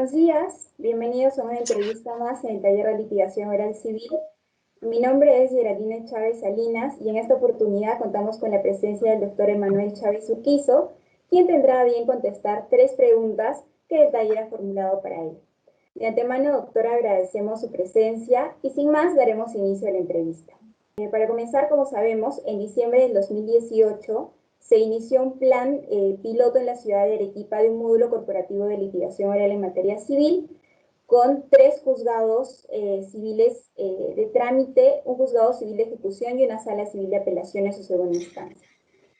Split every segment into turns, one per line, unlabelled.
Buenos días, bienvenidos a una entrevista más en el taller de litigación oral civil. Mi nombre es Geraldine Chávez Salinas y en esta oportunidad contamos con la presencia del doctor Emanuel Chávez Urquizo, quien tendrá a bien contestar 3 preguntas que el taller ha formulado para él. De antemano, doctora, agradecemos su presencia y sin más daremos inicio a la entrevista. Para comenzar, como sabemos, en diciembre del 2018 se inició un plan piloto en la ciudad de Arequipa de un módulo corporativo de litigación oral en materia civil con 3 juzgados civiles de trámite, un juzgado civil de ejecución y una sala civil de apelaciones o segunda instancia.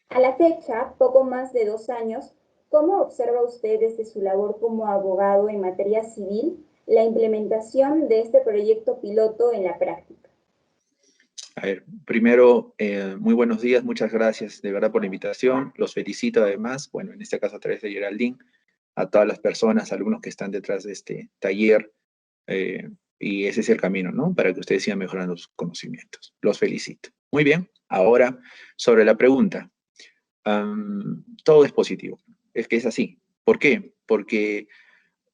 A la fecha, poco más de 2 años, ¿cómo observa usted desde su labor como abogado en materia civil la implementación de este proyecto piloto en la práctica?
A ver, primero, muy buenos días, muchas gracias de verdad por la invitación. Los felicito además, bueno, en este caso a través de Geraldine, a todas las personas, alumnos que están detrás de este taller, y ese es el camino, ¿no? Para que ustedes sigan mejorando sus conocimientos. Los felicito. Muy bien, ahora sobre la pregunta. Todo es positivo, es que es así. ¿Por qué? Porque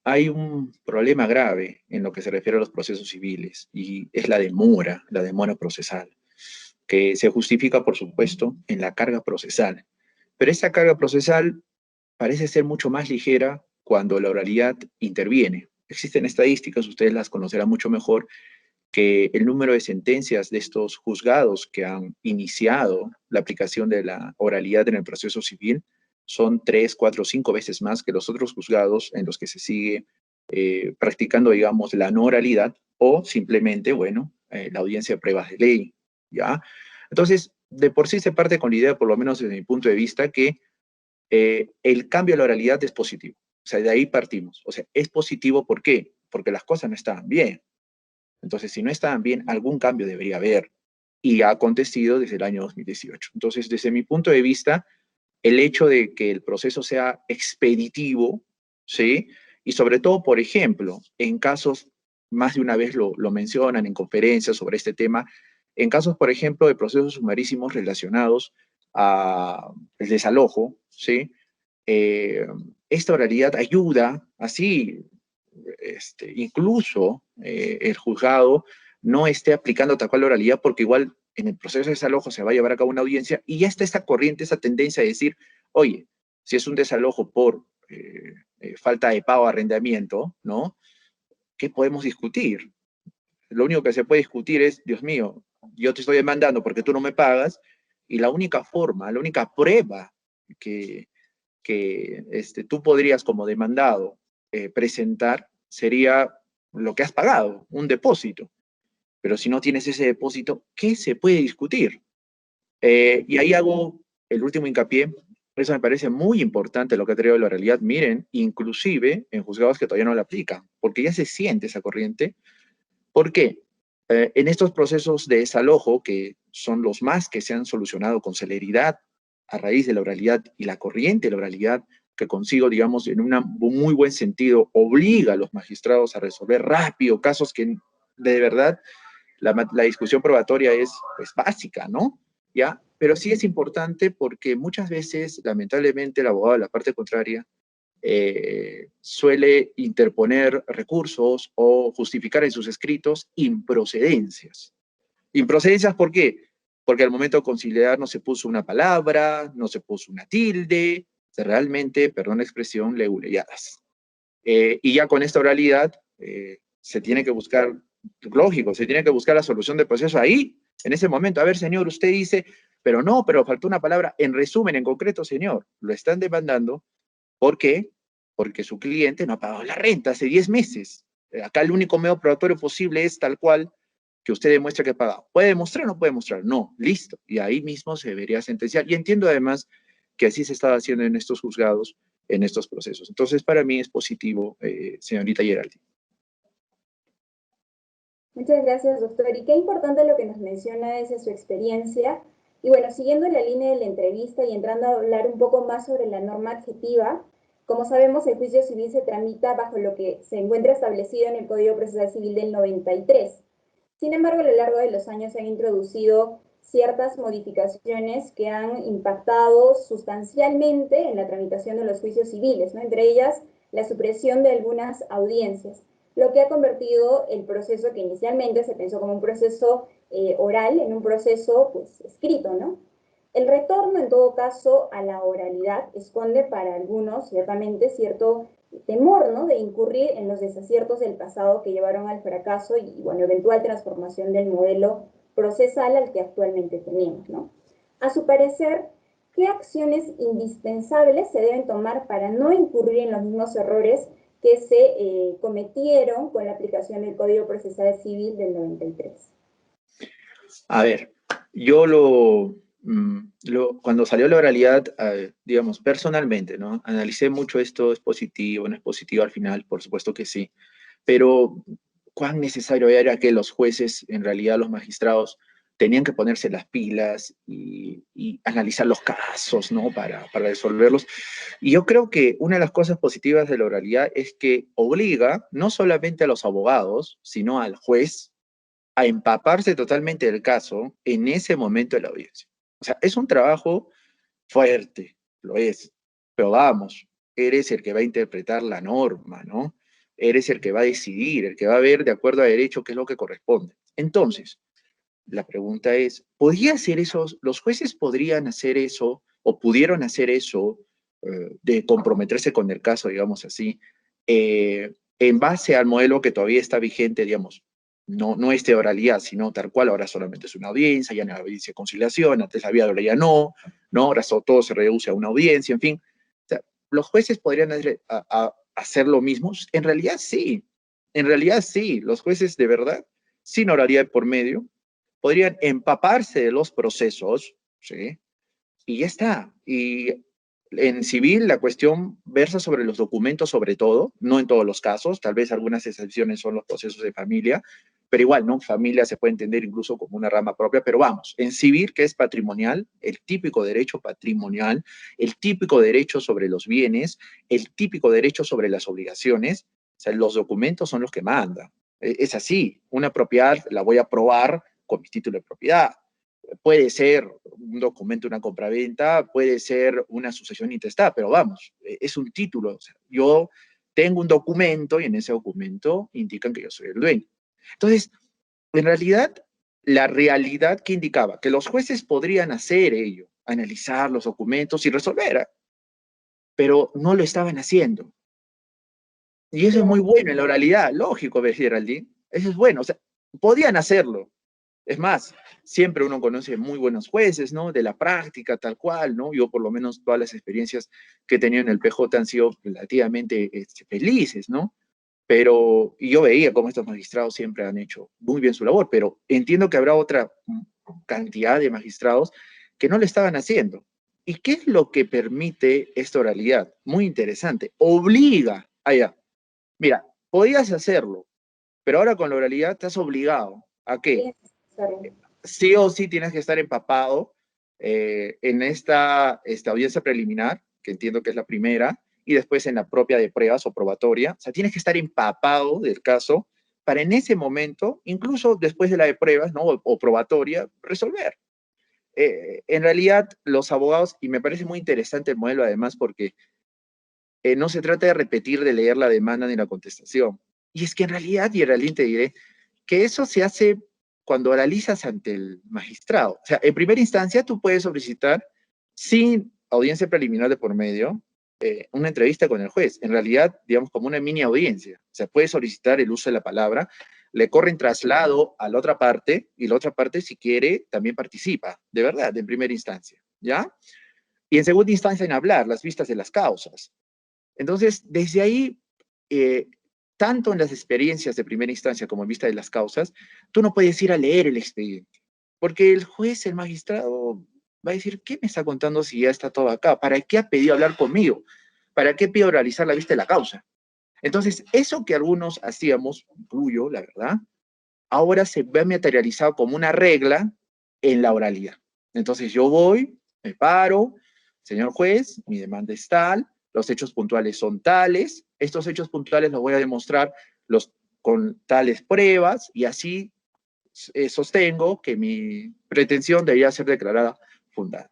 hay un problema grave en lo que se refiere a los procesos civiles y es la demora procesal, que se justifica, por supuesto, en la carga procesal. Pero esta carga procesal parece ser mucho más ligera cuando la oralidad interviene. Existen estadísticas, ustedes las conocerán mucho mejor, que el número de sentencias de estos juzgados que han iniciado la aplicación de la oralidad en el proceso civil son 3, 4, 5 veces más que los otros juzgados en los que se sigue practicando, digamos, la no oralidad o simplemente, bueno, la audiencia de pruebas de ley, ¿ya? Entonces, de por sí se parte con la idea, por lo menos desde mi punto de vista, que el cambio a la oralidad es positivo. O sea, de ahí partimos. O sea, es positivo, ¿por qué? Porque las cosas no estaban bien. Entonces, si no estaban bien, algún cambio debería haber. Y ha acontecido desde el año 2018. Entonces, desde mi punto de vista, el hecho de que el proceso sea expeditivo, ¿sí? Y sobre todo, por ejemplo, en casos, más de una vez lo mencionan en conferencias sobre este tema, en casos, por ejemplo, de procesos sumarísimos relacionados al desalojo, ¿sí? Esta oralidad ayuda, así, incluso el juzgado no esté aplicando tal cual la oralidad, porque igual en el proceso de desalojo se va a llevar a cabo una audiencia y ya está esta corriente, esa tendencia de decir, oye, si es un desalojo por falta de pago o arrendamiento, ¿no? ¿Qué podemos discutir? Lo único que se puede discutir es, Dios mío, yo te estoy demandando porque tú no me pagas, y la única forma, la única prueba que tú podrías como demandado presentar sería lo que has pagado, un depósito. Pero si no tienes ese depósito, ¿qué se puede discutir? Y ahí hago el último hincapié. Eso me parece muy importante lo que ha traído la realidad. Miren, inclusive en juzgados que todavía no la aplican, porque ya se siente esa corriente. ¿Por qué? En estos procesos de desalojo, que son los más que se han solucionado con celeridad a raíz de la oralidad y la corriente de la oralidad que consigo, digamos, en un muy buen sentido, obliga a los magistrados a resolver rápido casos que de verdad la discusión probatoria es pues básica, ¿no? ¿Ya? Pero sí es importante porque muchas veces, lamentablemente, el abogado de la parte contraria suele interponer recursos o justificar en sus escritos improcedencias. ¿Improcedencias por qué? Porque al momento de conciliar no se puso una palabra, no se puso una tilde, realmente, perdón la expresión, leguleyadas. Y ya con esta oralidad se tiene que buscar, lógico, se tiene que buscar la solución del proceso ahí, en ese momento. A ver, señor, usted dice, pero no, pero faltó una palabra. En resumen, en concreto, señor, lo están demandando. ¿Por qué? Porque su cliente no ha pagado la renta hace 10 meses. Acá el único medio probatorio posible es tal cual que usted demuestre que ha pagado. ¿Puede demostrar o no puede demostrar? No, listo. Y ahí mismo se debería sentenciar. Y entiendo además que así se estaba haciendo en estos juzgados, en estos procesos. Entonces, para mí es positivo, señorita Geraldine.
Muchas gracias, doctor. Y qué importante lo que nos menciona desde su experiencia. Y bueno, siguiendo la línea de la entrevista y entrando a hablar un poco más sobre la norma adjetiva, como sabemos, el juicio civil se tramita bajo lo que se encuentra establecido en el Código Procesal Civil del 93. Sin embargo, a lo largo de los años se han introducido ciertas modificaciones que han impactado sustancialmente en la tramitación de los juicios civiles, ¿no? Entre ellas, la supresión de algunas audiencias, lo que ha convertido el proceso que inicialmente se pensó como un proceso oral en un proceso pues escrito, ¿no? El retorno, en todo caso, a la oralidad esconde para algunos, ciertamente, cierto temor, ¿no?, de incurrir en los desaciertos del pasado que llevaron al fracaso y, bueno, eventual transformación del modelo procesal al que actualmente tenemos, ¿no? A su parecer, ¿qué acciones indispensables se deben tomar para no incurrir en los mismos errores que se cometieron con la aplicación del Código Procesal Civil del 93?
A ver, yo cuando salió la oralidad, digamos, personalmente, ¿no? Analicé mucho esto, es positivo, no es positivo al final, por supuesto que sí, pero cuán necesario era que los jueces, en realidad los magistrados, tenían que ponerse las pilas y analizar los casos, ¿no? Para resolverlos. Y yo creo que una de las cosas positivas de la oralidad es que obliga no solamente a los abogados, sino al juez a empaparse totalmente del caso en ese momento de la audiencia. O sea, es un trabajo fuerte, lo es, pero vamos, eres el que va a interpretar la norma, ¿no? Eres el que va a decidir, el que va a ver de acuerdo a derecho qué es lo que corresponde. Entonces, la pregunta es, ¿podría hacer eso? ¿Los jueces podrían hacer eso o pudieron hacer eso de comprometerse con el caso, digamos así, en base al modelo que todavía está vigente, digamos, no es de oralidad, sino tal cual, ahora solamente es una audiencia, ya no hay audiencia de conciliación, antes había, ahora ya no, ahora todo se reduce a una audiencia, en fin. O sea, ¿los jueces podrían hacer lo mismo? En realidad sí, los jueces de verdad, sin oralidad por medio, podrían empaparse de los procesos, ¿sí? Y ya está. Y en civil la cuestión versa sobre los documentos sobre todo, no en todos los casos, tal vez algunas excepciones son los procesos de familia, pero igual, ¿no? Familia se puede entender incluso como una rama propia, pero vamos, en civil, que es patrimonial, el típico derecho patrimonial, el típico derecho sobre los bienes, el típico derecho sobre las obligaciones, o sea, los documentos son los que mandan. Es así, una propiedad la voy a probar con mi título de propiedad. Puede ser un documento, una compraventa, puede ser una sucesión intestada, pero vamos, es un título. O sea, yo tengo un documento y en ese documento indican que yo soy el dueño. Entonces, en realidad, la realidad que indicaba que los jueces podrían hacer ello, analizar los documentos y resolver, pero no lo estaban haciendo. Y eso es muy bueno en la oralidad, lógico, Geraldine. Eso es bueno, o sea, podían hacerlo. Es más, siempre uno conoce muy buenos jueces, ¿no? De la práctica, tal cual, ¿no? Yo por lo menos todas las experiencias que he tenido en el PJ han sido relativamente felices, ¿no? Pero, y yo veía cómo estos magistrados siempre han hecho muy bien su labor, pero entiendo que habrá otra cantidad de magistrados que no lo estaban haciendo. ¿Y qué es lo que permite esta oralidad? Muy interesante. Obliga, allá. Mira, podías hacerlo, pero ahora con la oralidad estás obligado. ¿A qué? Sí o sí tienes que estar empapado en esta audiencia preliminar, que entiendo que es la primera, y después en la propia de pruebas o probatoria. O sea, tienes que estar empapado del caso para en ese momento, incluso después de la de pruebas, ¿no? O probatoria, resolver. En realidad, los abogados, y me parece muy interesante el modelo además, porque no se trata de repetir, de leer la demanda ni la contestación. Y es que en realidad, y en realidad te diré, que eso se hace cuando oralizas ante el magistrado. O sea, en primera instancia tú puedes solicitar, sin audiencia preliminar de por medio, una entrevista con el juez. En realidad, digamos, como una mini audiencia. O sea, puedes solicitar el uso de la palabra, le corren traslado a la otra parte, y la otra parte, si quiere, también participa, de verdad, en primera instancia, ¿ya? Y en segunda instancia, en hablar, las vistas de las causas. Entonces, desde ahí, eh, tanto en las experiencias de primera instancia como en vista de las causas, tú no puedes ir a leer el expediente, porque el juez, el magistrado, va a decir, ¿qué me está contando si ya está todo acá? ¿Para qué ha pedido hablar conmigo? ¿Para qué pido realizar la vista de la causa? Entonces, eso que algunos hacíamos, incluyo, la verdad, ahora se ve materializado como una regla en la oralidad. Entonces, yo voy, me paro, señor juez, mi demanda es tal, los hechos puntuales son tales, estos hechos puntuales los voy a demostrar con tales pruebas y así sostengo que mi pretensión debería ser declarada fundada.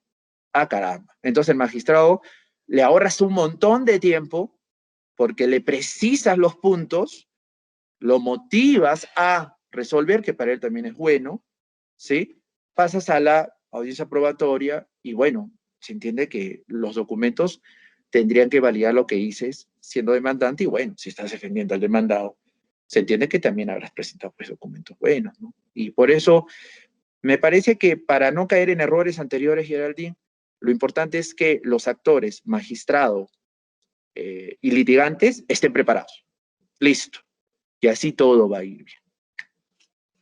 Ah, caramba. Entonces el magistrado le ahorras un montón de tiempo porque le precisas los puntos, lo motivas a resolver, que para él también es bueno, ¿sí? Pasas a la audiencia probatoria y bueno, se entiende que los documentos tendrían que validar lo que dices siendo demandante y bueno, si estás defendiendo al demandado, se entiende que también habrás presentado pues documentos buenos, ¿no? Y por eso me parece que para no caer en errores anteriores, Geraldine, lo importante es que los actores, magistrados y litigantes estén preparados. Listo. Y así todo va a ir bien.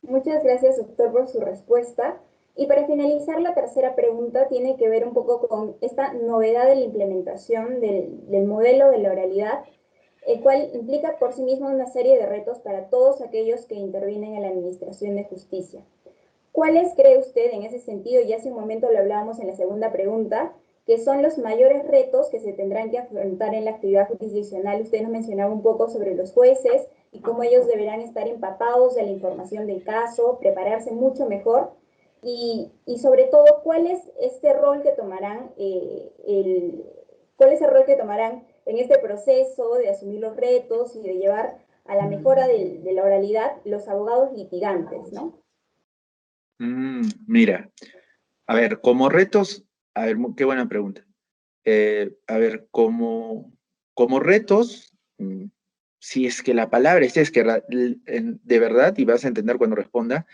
Muchas gracias, doctor, por su respuesta. Y para finalizar, la tercera pregunta tiene que ver un poco con esta novedad de la implementación del modelo de la oralidad, el cual implica por sí mismo una serie de retos para todos aquellos que intervienen en la administración de justicia. ¿Cuáles cree usted en ese sentido? Y hace un momento lo hablábamos en la segunda pregunta, que son los mayores retos que se tendrán que afrontar en la actividad jurisdiccional. Usted nos mencionaba un poco sobre los jueces y cómo ellos deberán estar empapados de la información del caso, prepararse mucho mejor y sobre todo, ¿cuál es este rol que tomarán, cuál es el rol que tomarán en este proceso de asumir los retos y de llevar a la mejora de la oralidad los abogados litigantes, ¿no?
Mira, a ver, como retos, a ver, qué buena pregunta. A ver, como retos, si es que la palabra es que de verdad, y vas a entender cuando responda,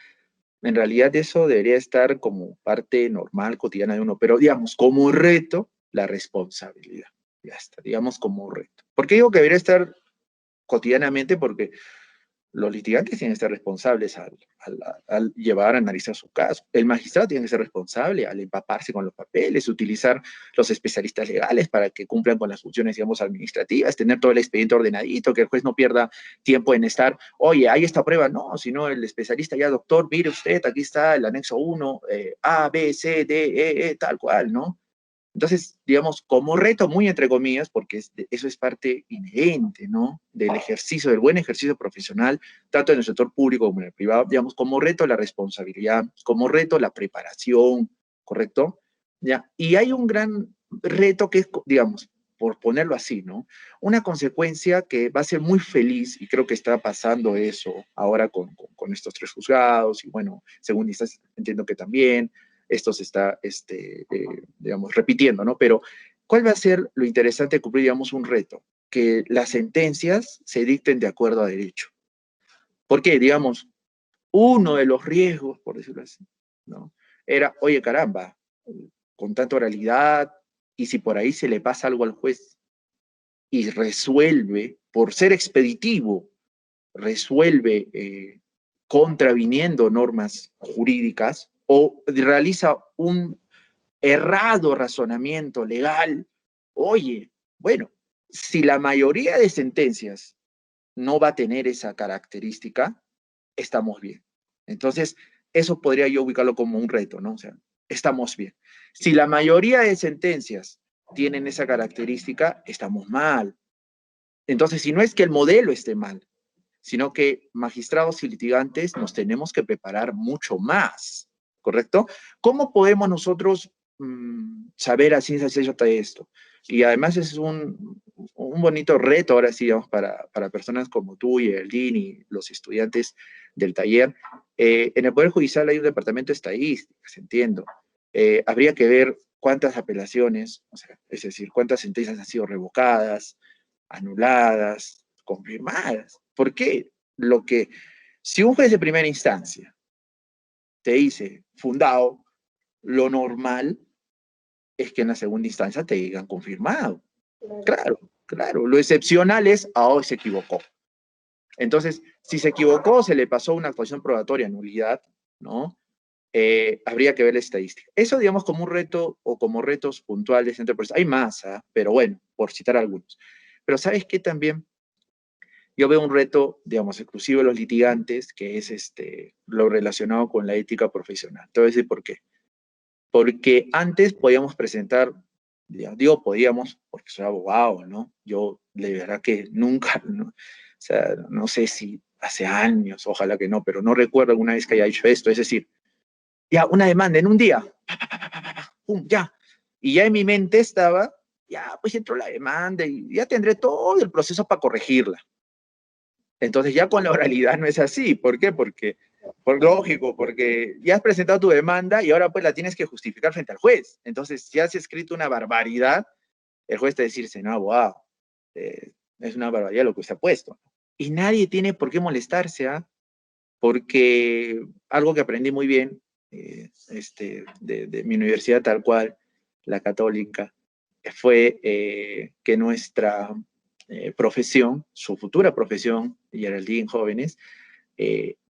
en realidad eso debería estar como parte normal, cotidiana de uno, pero digamos, como reto, la responsabilidad. Ya está, digamos como reto. ¿Por qué digo que debería estar cotidianamente? Porque los litigantes tienen que ser responsables al llevar a analizar su caso. El magistrado tiene que ser responsable al empaparse con los papeles, utilizar los especialistas legales para que cumplan con las funciones, digamos, administrativas, tener todo el expediente ordenadito, que el juez no pierda tiempo en estar, oye, hay esta prueba, no, sino el especialista ya, doctor, mire usted, aquí está el anexo 1, A, B, C, D, tal cual, ¿no? Entonces, digamos, como reto, muy entre comillas, porque eso es parte inherente, ¿no? Del ejercicio, del buen ejercicio profesional, tanto en el sector público como en el privado, digamos, como reto la responsabilidad, como reto la preparación, ¿correcto? ¿Ya? Y hay un gran reto que es, digamos, por ponerlo así, ¿no? Una consecuencia que va a ser muy feliz, y creo que está pasando eso ahora con estos 3 juzgados, y bueno, según dices, entiendo que también, esto se está, digamos, repitiendo, ¿no? Pero, ¿cuál va a ser lo interesante de cumplir, digamos, un reto? Que las sentencias se dicten de acuerdo a derecho. ¿Por qué? Digamos, uno de los riesgos, por decirlo así, ¿no? Era, oye, caramba, con tanta oralidad, y si por ahí se le pasa algo al juez y resuelve, por ser expeditivo, resuelve contraviniendo normas jurídicas o realiza un errado razonamiento legal, oye, bueno, si la mayoría de sentencias no va a tener esa característica, estamos bien. Entonces, eso podría yo ubicarlo como un reto, ¿no? O sea, estamos bien. Si la mayoría de sentencias tienen esa característica, estamos mal. Entonces, si no es que el modelo esté mal, sino que magistrados y litigantes nos tenemos que preparar mucho más, ¿correcto? ¿Cómo podemos nosotros saber a ciencia cierta esto? Y además es un bonito reto, ahora sí, digamos, para personas como tú y Eldin y los estudiantes del taller. En el Poder Judicial hay un departamento de estadísticas, entiendo. Habría que ver cuántas apelaciones, o sea, es decir, cuántas sentencias han sido revocadas, anuladas, confirmadas. ¿Por qué? Si un juez de primera instancia te dice fundado, lo normal es que en la segunda instancia te digan confirmado. Claro, claro. Lo excepcional es, hoy se equivocó. Entonces, si se equivocó, se le pasó una actuación probatoria, nulidad, ¿no? Habría que ver la estadística. Eso, digamos, como un reto o como retos puntuales entre personas. Hay más, pero bueno, por citar algunos. Pero ¿sabes qué también? Yo veo un reto, digamos, exclusivo de los litigantes, que es lo relacionado con la ética profesional. Te voy a decir por qué. Porque antes podíamos presentar, digo podíamos, porque soy abogado, ¿no? Yo, de verdad que nunca, ¿no? O sea, no sé si hace años, ojalá que no, pero no recuerdo alguna vez que haya hecho esto. Es decir, ya, una demanda en un día, ¡pum! Ya. Y ya en mi mente estaba ya, pues entró la demanda y ya tendré todo el proceso para corregirla. Entonces ya con la oralidad no es así. ¿Por qué? Porque, por lógico, porque ya has presentado tu demanda y ahora pues la tienes que justificar frente al juez. Entonces, si has escrito una barbaridad, el juez te dice, no, wow, es una barbaridad lo que usted ha puesto. Y nadie tiene por qué molestarse, ¿ah? Porque algo que aprendí muy bien de mi universidad tal cual, la católica, fue que nuestra profesión, su futura profesión, Geraldine Jóvenes,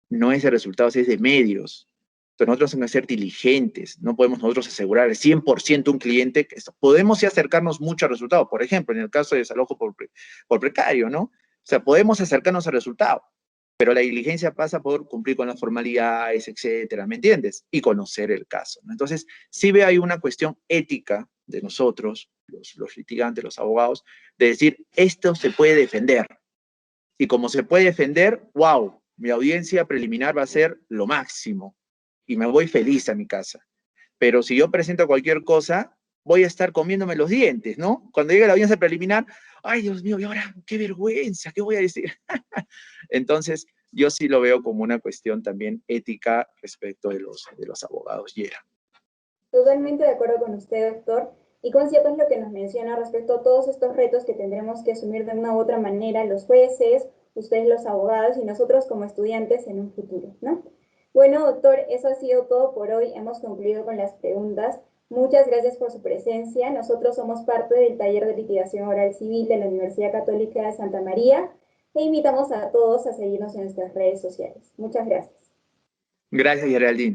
no es de resultados, es de medios. Entonces nosotros tenemos que ser diligentes, no podemos nosotros asegurar el 100% un cliente, que podemos sí acercarnos mucho al resultado, por ejemplo, en el caso de desalojo por precario, ¿no? O sea, podemos acercarnos al resultado, pero la diligencia pasa por cumplir con las formalidades, etcétera, ¿me entiendes? Y conocer el caso, ¿no? Entonces, sí veo ahí una cuestión ética de nosotros, los litigantes, los abogados, de decir, esto se puede defender. Y como se puede defender, wow, mi audiencia preliminar va a ser lo máximo. Y me voy feliz a mi casa. Pero si yo presento cualquier cosa, voy a estar comiéndome los dientes, ¿no? Cuando llegue la audiencia preliminar, ay, Dios mío, y ahora, qué vergüenza, ¿qué voy a decir? Entonces, yo sí lo veo como una cuestión también ética respecto de los abogados, Yera.
Totalmente de acuerdo con usted, doctor. Y con cierto es lo que nos menciona respecto a todos estos retos que tendremos que asumir de una u otra manera los jueces, ustedes los abogados y nosotros como estudiantes en un futuro, ¿no? Bueno, doctor, eso ha sido todo por hoy. Hemos concluido con las preguntas. Muchas gracias por su presencia. Nosotros somos parte del taller de litigación oral civil de la Universidad Católica de Santa María e invitamos a todos a seguirnos en nuestras redes sociales. Muchas gracias.
Gracias, Geraldine.